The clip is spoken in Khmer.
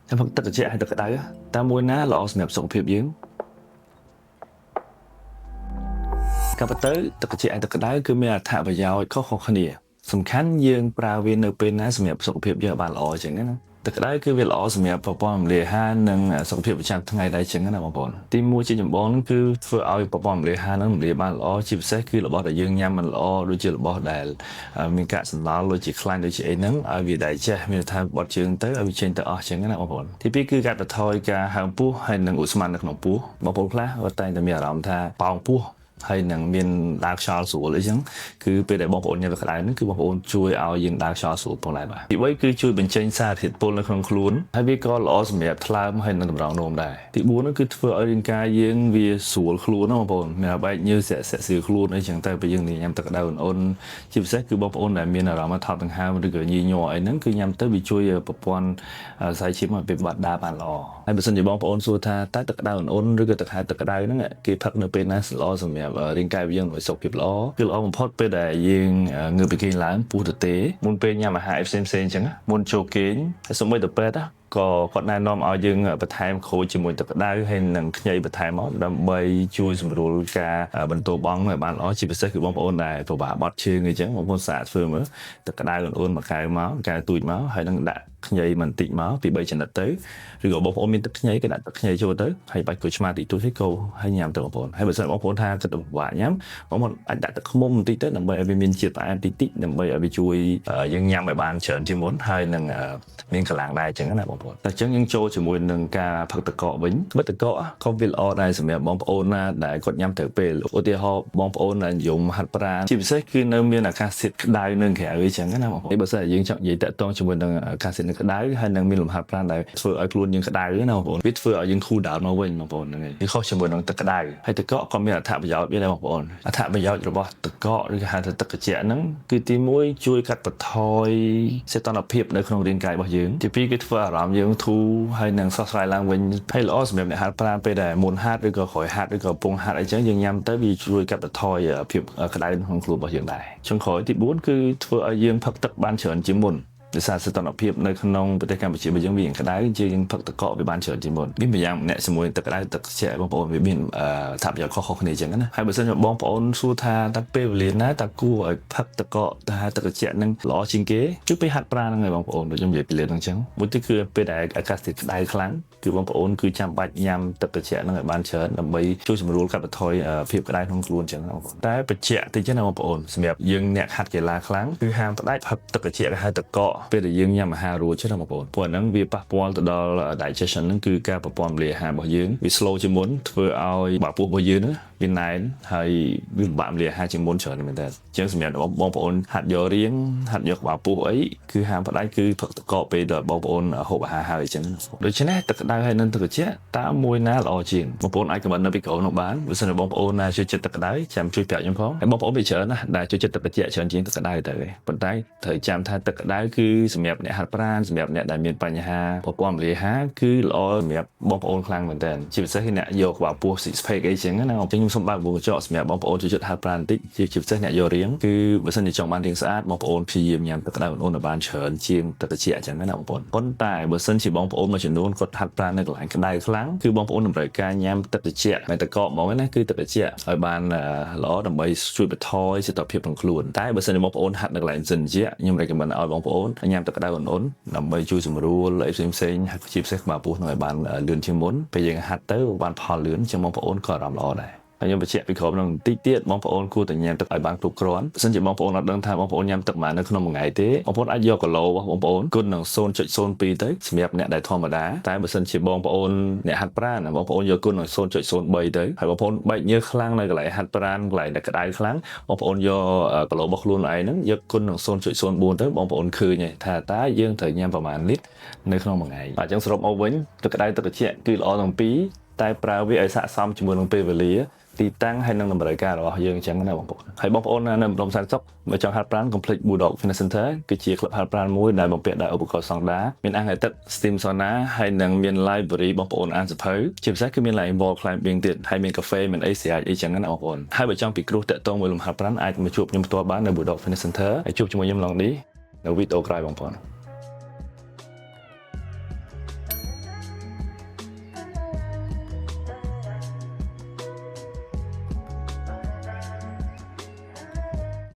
តែផឹកទឹកត្រជាក់ហើយទឹកក្តៅតាមមួយណាល្អសម្រាប់សុខភាពយើងក៏ប៉ុន្តែទឹកត្រជាក់ហើយទឹកក្តៅគឺមានអត្ថប្រយោជន៍ខុសៗគ្នាសំខាន់យើងប្រើវានៅពេលណាសម្រាប់សុខភាពយើងបានល្អអញ្ចឹងណាទឹកក្តៅគឺវាល្អសម្រាប់ប្រព័ន្ធរំលាយអាហារនិងសុខភាពប្រចាំថ្ងៃដែរអញ្ចឹងណាបងប្អូនទី1ជាចម្បងហ្នឹងគឺធ្វើឲ្យប្រព័ន្ធរំលាយអាហារហ្នឹងរំលាយបានល្អជាពិសេសគឺរបស់ដែលយើងញ៉ាំមិនល្អដូចជារបស់ដែលមានកាកសំណល់ដូចជាខ្លាញ់ដូចជាអីហ្នឹងឲ្យវាដែរចេះមានថាបត់ជើងទៅឲ្យវាចេញទៅអស់អញ្ចឹងណាបងប្អូនទី2គឺកាត់បន្ថយការហើមពោះហើយនិងឧស្ម័ននៅក្នុងពោះបងប្អូនខ្លះគាត់តែងតែមានអារម្មណ៍ថាប៉ោងពោះហើយនឹងមានដើរខ្យល់ស្រួលអីចឹងគឺពេលដែលបងប្អូនញ៉ាំទឹកក្តៅហ្នឹងគឺបងប្អូនជួយឲ្យយើងដើរខ្យល់ស្រួលផងដែរបាទទី3គឺជួយបញ្ចេញសារធាតុពុលនៅក្នុងខ្លួនហើយវាក៏ល្អសម្រាប់ថ្លើមហើយនិងតម្រង់នោមដែរទី4ហ្នឹងគឺធ្វើឲ្យរាងកាយយើងវាស្រួលខ្លួនណាបងប្អូនមានបែកញើសសាក់ស្រួលខ្លួនអីចឹងតែពេលយើងញ៉ាំទឹកក្តៅអូនជាពិសេសគឺបងប្អូនដែលមានអារម្មណ៍ថប់ដង្ហើមឬក៏ញីញ័រអីហ្នឹងគឺញ៉ាំទៅវាជួយប្រព័ន្ធសរសៃឈាមឲ្យពេលបាត់ដើរបានល្អហើយបើសិនជាបងប្អូនសួរថាតើទឹកក្តៅអូនឬក៏ទឹកក្តៅហ្នឹងគេផឹកនៅពេលណាល្អសម្រាប់រាងកាយយើងឲ្យសុខភាពល្អគឺល្អបំផុតពេលដែលយើងងើបពីគេងឡើងពុះទៅទេមុនពេលញ៉ាំអាហារផ្សេងៗអញ្ចឹងមុនចូលគេងហើយសូម្បីតែពេទ្យក៏គាត់ណែនាំឲ្យយើងបន្ថែមក្រូចជាមួយទឹកក្តៅហើយនឹងខ្ញីបន្ថែមមកដើម្បីជួយសម្រួលការបន្តបង់ឲ្យបានល្អជាពិសេសគឺបងប្អូនដែលពិបាកបត់ជើងអីចឹងបងប្អូនសាកធ្វើមើលទឹកក្តៅអូនមួយកែវមកកែវទូចមកហើយនឹងដាក់ខ្ញីបន្តិចមកពី3ចំណិតទៅឬក៏បងប្អូនមានទឹកខ្ញីក៏ដាក់ទឹកខ្ញីចូលទៅហើយបាច់ក្រូចឆ្មាតិចតួចទៅក៏ហើយញ៉ាំទៅបងប្អូនហើយបើសិនបងប្អូនថាគិតទៅពិបាកញ៉ាំបងប្អូនអាចដាក់ទឹកឃ្មុំបន្តិចទៅដើម្បីឲ្យវាមានជាតិផ្អែមតិចតិចដើម្បីឲ្យវាជួយយើងញ៉ាំឲ្យបានច្រើនជាងមុនហើយនឹងមានកម្លាំងដែរអញ្ចឹងណាបងប្អូនតែអញ្ចឹងយើងចូលជាមួយនឹងការផឹកទឹកកកវិញបិទទឹកកកក៏វាល្អដែរសម្រាប់បងប្អូនណាដែលគាត់ញ៉ាំទៅពេលឧទាហរណ៍បងប្អូនដែលនិយមហាត់ប្រាណជាពិសេសគឺនៅមានអាកាសធាតុក្តៅនៅក្រៅអញ្ចឹងណាបងប្អូនបើសិនយើងចង់និយាយតាក់ទងជាមួយនឹងអាកាសធាតុក្តៅហើយនឹងមានលំហាត់ប្រាណដែលធ្វើឲ្យខ្លួនយើងក្តៅណាបងប្អូនវាធ្វើឲ្យយើង cool down មកវិញបងប្អូនហ្នឹងឯងវាខុសជាមួយនឹងទឹកក្តៅហើយទឹកកកក៏មានអត្ថប្រយោជន៍វាដែរបងប្អូនអត្ថប្រយោជន៍របស់ទឹកកកឬគេហៅថាទឹកត្រជាក់ហ្នឹងគឺទី1ជួយកាត់បន្ថយសីតុណ្ហភាពនៅក្នុងរាងកាយរបស់យើងទី2គឺធ្វើអារម្មណ៍យើងធូរហើយនឹងស្រស់ស្រាយឡើងវិញហើយល្អសម្រាប់អ្នកហាត់ប្រាណពេលដែលមុនហាត់ឬក៏ក្រោយហាត់ឬក៏កំពុងហាត់អីចឹងយើងញ៉ាំទៅវាជួយកាត់បន្ថយភាពក្តៅក្នុងខ្លួនរបស់យើងដែរចុងក្រោយទី4គឺធ្វើឲ្យយើងផឹកទឹកបានច្រើនជាងមុនដោយសារសីតុណ្ហភាពនៅក្នុងប្រទេសកម្ពុជារបស់យើងវាក្តៅយើងផឹកទឹកកកវាបានច្រើនជាងមុនមានម្យ៉ាងអ្នកជាមួយទឹកក្តៅទឹកត្រជាក់បងប្អូនវាមានថាប្រយោជន៍ខុសៗគ្នាអញ្ចឹងណាហើយបើសិនជាបងប្អូនសួរថាតើពេលវេលាណាតើគួរឲ្យផឹកទឹកកកទៅទឹកត្រជាក់នឹងល្អជាងគេគឺពេលហាត់ប្រាណហ្នឹងឯងបងប្អូនដូចខ្ញុំនិយាយពីលើហ្នឹងអញ្ចឹងមួយទៀតគឺពេលដែលអាកាសធាតុក្តៅខ្លាំងគឺបងប្អូនគឺចាំបាច់ញ៉ាំទឹកត្រជាក់ហ្នឹងឲ្យបានច្រើនដើម្បីជួយសម្រួលកាត់បន្ថយភាពក្តៅក្នុងខ្លួនអញ្ចឹងណាបងប្អូនតែបញ្ជាក់តិចណាបងប្អូនសម្រាប់យើងអ្នកហាត់កីឡាខ្លាំងគឺហាមផ្ដាច់ផឹកទឹកត្រជាក់ហើយទឹកកកពេលដែលយើងញ៉ាំអាហាររួចទេណាបងប្អូនព្រោះអាហ្នឹងវាប៉ះពាល់ទៅដល់ digestion ហ្នឹងគឺការប្រព័ន្ធរំលាយអាហាររបស់យើងវា slow ជាងមុនធ្វើឲ្យបាក់ពោះរបស់យើងវាណែនហើយវាពិបាករំលាយអាហារជាងមុនច្រើនមែនតើអញ្ចឹងសម្រាប់បងប្អូនហាត់យករៀងហាត់យកក្បាលពោះអីគឺហាមផ្ដាច់គឺផឹកទឹកកកពេលដែលបងប្អូនហូបអាហារហើយអញ្ចឹងដូច្នេះទឹកក្តៅហើយនឹងទឹកត្រជាក់តើមួយណាល្អជាងបងប្អូនអាចខមមិននៅពីក្រោយនោះបានបើសិនជាបងប្អូនណាចូលចិត្តទឹកក្តៅចាំជួយប្រាប់ខ្ញុំផងហើយបងប្អូនវាច្រើនណាស់ដែលចូលចិត្តទឹកត្រជាក់ច្រើនជាងទឹកក្តៅទៅប៉ុន្តែត្រូវចាំថាទឹកក្តៅគឺសម្រាប់អ្នកហាត់ប្រាណសម្រាប់អ្នកដែលមានបញ្ហាប្រព័ន្ធរំលាយអាហារគឺល្អសម្រាប់បងប្អូនខ្លាំងមែនតើជាពិសេសគឺអ្នកយកក្បាលពោះ six pack អីចឹងណាខ្ញុំសូមបើកវងកញ្ចក់សម្រាប់បងប្អូនចូលចិត្តហាត់ប្រាណបន្តិចជាពិសេសអ្នកយករៀងគឺបើសិនជាចង់បានរាងស្អាតបងប្អូនព្យាយាមញ៉ាំទឹកក្តៅអូនឲ្យបានច្រើនជាងទឹកត្រជាក់អញ្ចឹងណាបងប្អូនប៉ុន្តែបើសិនជាបងប្អូនមួយចំនួនគាត់ហាត់ប្រាណនៅកន្លែងក្តៅខ្លាំងគឺបងប្អូនតម្រូវការញ៉ាំទឹកត្រជាក់មិនទឹកកកហ្មងណាគឺទឹកត្រជាក់ឲ្យបានល្អដើម្បីជួយបន្ថយសីតុណ្ហភាពក្នុងខ្លួនតែបើសិនជាបងប្អូនហាត់នៅកន្លែងសិនជាខ្ញុំ recommend ឲ្យបងប្អូនញ៉ាំទឹកក្តៅអូនដើម្បីជួយសម្រួលអីផ្សេងៗជាពិសេសក្បាលពោះនឹងឲ្យបានលឿនជាងមុនពេលយើងហាត់ទៅបានផលលឿនជាងបងប្អូនក៏អារម្មណ៍ល្អដែរហើយខ្ញុំបញ្ជាក់ពីក្រោមនឹងបន្តិចទៀតបងប្អូនគួរតែញ៉ាំទឹកឲ្យបានគ្រប់គ្រាន់បើមិនជាបងប្អូនអត់ដឹងថាបងប្អូនញ៉ាំទឹកប៉ុន្មាននៅក្នុងមួយថ្ងៃទេបងប្អូនអាចយកគីឡូរបស់បងប្អូនគុណនឹង 0.02 ទៅសម្រាប់អ្នកដែលធម្មតាតែបើមិនជាបងប្អូនអ្នកហាត់ប្រាណបងប្អូនយកគុណនឹង 0.03 ទៅហើយបងប្អូនបែកញើសខ្លាំងនៅកន្លែងហាត់ប្រាណកន្លែងដែលក្តៅខ្លាំងបងប្អូនយកគីឡូរបស់ខ្លួនឯងហ្នឹងយកគុណនឹង 0.04 ទៅបងប្អូនឃើញថាតើយើងត្រូវញ៉ាំប្រមាណលីត្រនៅក្នុងមួយថ្ងៃអញ្ចឹងសរុបមកវិញទឹកក្តៅទឹកត្រជាក់គឺល្អទាំងពីរតែប្រើវាឲ្យស័ក្តិសមជាមួយនឹងពេលវេលាទីតាំងហើយនឹងតម្រូវការរបស់យើងអញ្ចឹងណាបងប្អូនហើយបងប្អូននៅម្ដុំសែនសុខបើចង់ហាត់ប្រាណកុំភ្លេច Bulldog Fitness Center គឺជាក្លឹបហាត់ប្រាណមួយដែលបំពាក់ដោយឧបករណ៍ស្តង់ដារមានអាងអាទិត្យ Steam Sauna ហើយនឹងមាន library បងប្អូនអានសៀវភៅជាពិសេសគឺមាន wall climbing ទៀតហើយមានកាហ្វេមានអីស្រាច់អីចឹងណាបងប្អូនហើយបើចង់ពិគ្រោះតាក់ទងមួយលំហាត់ប្រាណអាចមកជួបខ្ញុំផ្ទាល់បាននៅ Bulldog Fitness Center ហើយជួបជាមួយខ្ញុំឡងនេះនៅវីដេអូក្រោយបងប្អូន